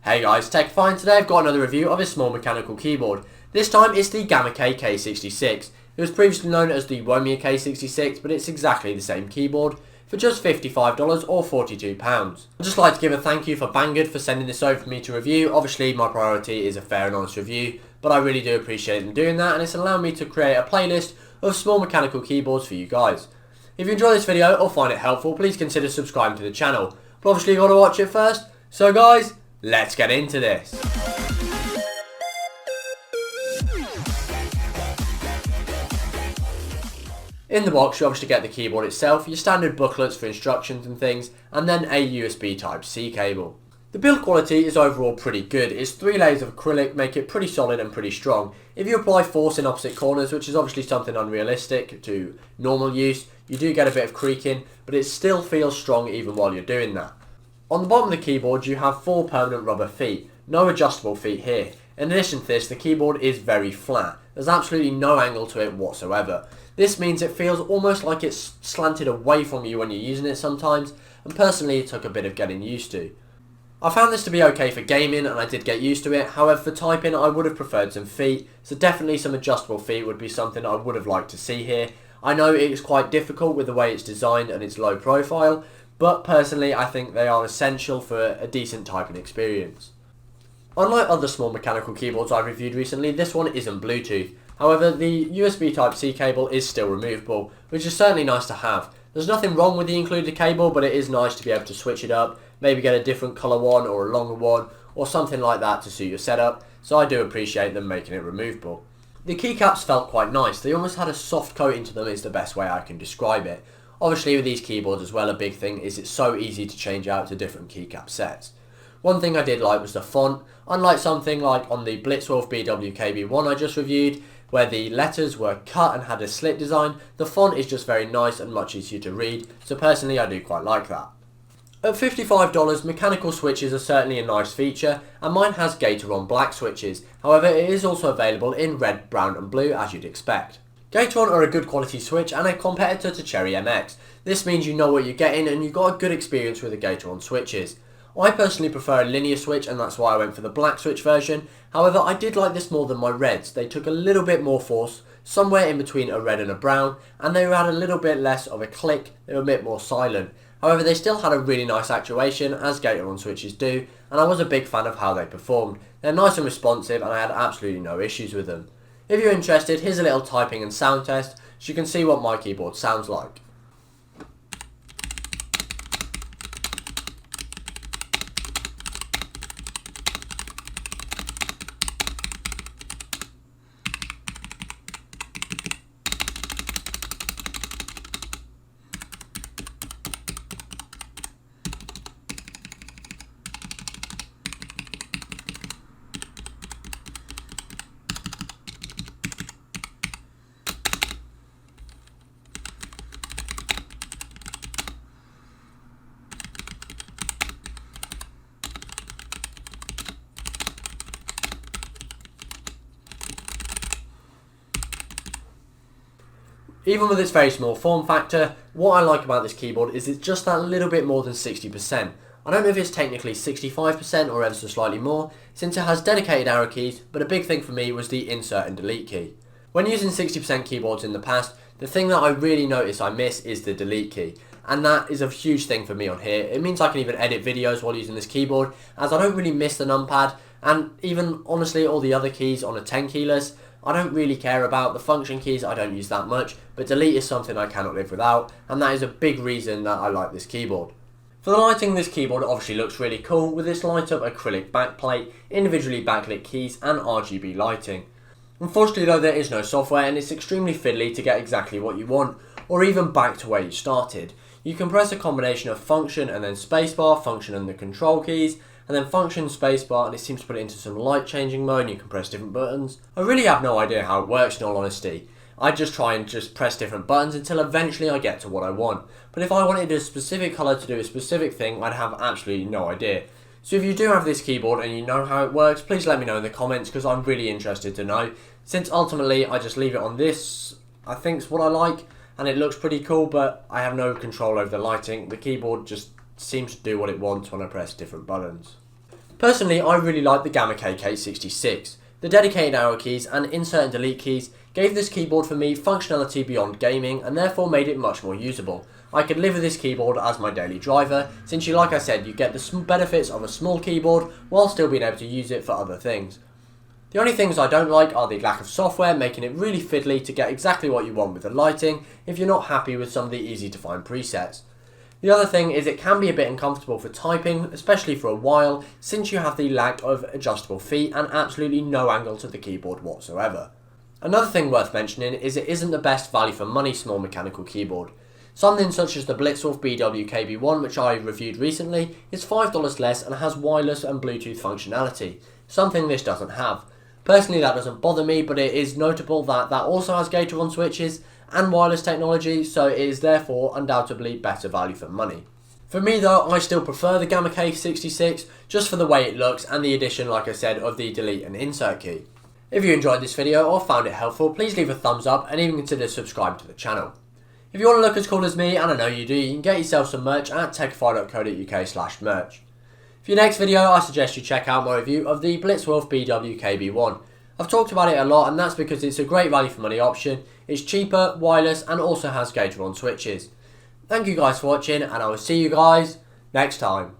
Hey guys, TechFine. Today I've got another review of a small mechanical keyboard. This time it's the GamaKay K66. It was previously known as the Womier K66, but it's exactly the same keyboard for just $55 or £42. I'd just like to give a thank you for Banggood for sending this over for me to review. Obviously my priority is a fair and honest review, but I really do appreciate them doing that, and it's allowed me to create a playlist of small mechanical keyboards for you guys. If you enjoy this video or find it helpful, please consider subscribing to the channel. But obviously you've got to watch it first, so guys, let's get into this. In the box you obviously get the keyboard itself, your standard booklets for instructions and things, and then a USB Type-C cable. The build quality is overall pretty good. Its 3 layers of acrylic make it pretty solid and pretty strong. If you apply force in opposite corners, which is obviously something unrealistic to normal use, you do get a bit of creaking, but it still feels strong even while you're doing that. On the bottom of the keyboard you have 4 permanent rubber feet, no adjustable feet here. In addition to this, the keyboard is very flat. There's absolutely no angle to it whatsoever. This means it feels almost like it's slanted away from you when you're using it sometimes, and personally it took a bit of getting used to. I found this to be okay for gaming and I did get used to it. However, for typing I would have preferred some feet, so definitely some adjustable feet would be something I would have liked to see here. I know it is quite difficult with the way it's designed and its low profile, but personally I think they are essential for a decent typing experience. Unlike other small mechanical keyboards I've reviewed recently, this one isn't Bluetooth. However, the USB Type-C cable is still removable, which is certainly nice to have. There's nothing wrong with the included cable, but it is nice to be able to switch it up, maybe get a different colour one or a longer one, or something like that to suit your setup, so I do appreciate them making it removable. The keycaps felt quite nice. They almost had a soft coating to them is the best way I can describe it. Obviously with these keyboards as well, a big thing is it's so easy to change out to different keycap sets. One thing I did like was the font. Unlike something like on the Blitzwolf BWKB1 I just reviewed, where the letters were cut and had a slit design, the font is just very nice and much easier to read, so personally I do quite like that. At $55, mechanical switches are certainly a nice feature, and mine has Gateron Black switches. However, it is also available in red, brown and blue as you'd expect. Gateron are a good quality switch and a competitor to Cherry MX. This means you know what you're getting and you've got a good experience with the Gateron switches. I personally prefer a linear switch, and that's why I went for the black switch version. However, I did like this more than my reds. They took a little bit more force, somewhere in between a red and a brown, and they had a little bit less of a click. They were a bit more silent. However, they still had a really nice actuation, as Gateron switches do, and I was a big fan of how they performed. They're nice and responsive, and I had absolutely no issues with them. If you're interested, here's a little typing and sound test, so you can see what my keyboard sounds like. Even with its very small form factor, what I like about this keyboard is it's just that little bit more than 60%. I don't know if it's technically 65% or ever so slightly more, since it has dedicated arrow keys, but a big thing for me was the insert and delete key. When using 60% keyboards in the past, the thing that I really notice I miss is the delete key. And that is a huge thing for me on here. It means I can even edit videos while using this keyboard, as I don't really miss the numpad, and even honestly all the other keys on a 10 keyless, I don't really care about. The function keys I don't use that much, but delete is something I cannot live without, and that is a big reason that I like this keyboard. For the lighting, this keyboard obviously looks really cool with this light up acrylic backplate, individually backlit keys and RGB lighting. Unfortunately though, there is no software and it's extremely fiddly to get exactly what you want, or even back to where you started. You can press a combination of function and then spacebar, function and the control keys, and then function spacebar, and it seems to put it into some light changing mode and you can press different buttons. I really have no idea how it works in all honesty. I just try and just press different buttons until eventually I get to what I want. But if I wanted a specific colour to do a specific thing, I'd have absolutely no idea. So if you do have this keyboard and you know how it works, please let me know in the comments, because I'm really interested to know. Since ultimately I just leave it on this, I think is what I like, and it looks pretty cool, but I have no control over the lighting. The keyboard just seems to do what it wants when I press different buttons. Personally, I really like the GamaKay K66. The dedicated arrow keys and insert and delete keys gave this keyboard for me functionality beyond gaming and therefore made it much more usable. I could live with this keyboard as my daily driver, since like I said, you get the benefits of a small keyboard while still being able to use it for other things. The only things I don't like are the lack of software, making it really fiddly to get exactly what you want with the lighting if you're not happy with some of the easy to find presets. The other thing is it can be a bit uncomfortable for typing, especially for a while, since you have the lack of adjustable feet and absolutely no angle to the keyboard whatsoever. Another thing worth mentioning is it isn't the best value for money small mechanical keyboard. Something such as the Blitzwolf BWKB1, which I reviewed recently, is $5 less and has wireless and Bluetooth functionality, something this doesn't have. Personally, that doesn't bother me, but it is notable that that also has Gateron switches and wireless technology, so it is therefore undoubtedly better value for money. For me though, I still prefer the GamaKay K66 just for the way it looks and the addition, like I said, of the delete and insert key. If you enjoyed this video or found it helpful, please leave a thumbs up and even consider subscribing to the channel. If you want to look as cool as me, and I know you do, you can get yourself some merch at techify.co.uk/merch. For your next video, I suggest you check out my review of the Blitzwolf BWKB1. I've talked about it a lot, and that's because it's a great value for money option. It's cheaper, wireless, and also has Gateron switches. Thank you guys for watching, and I will see you guys next time.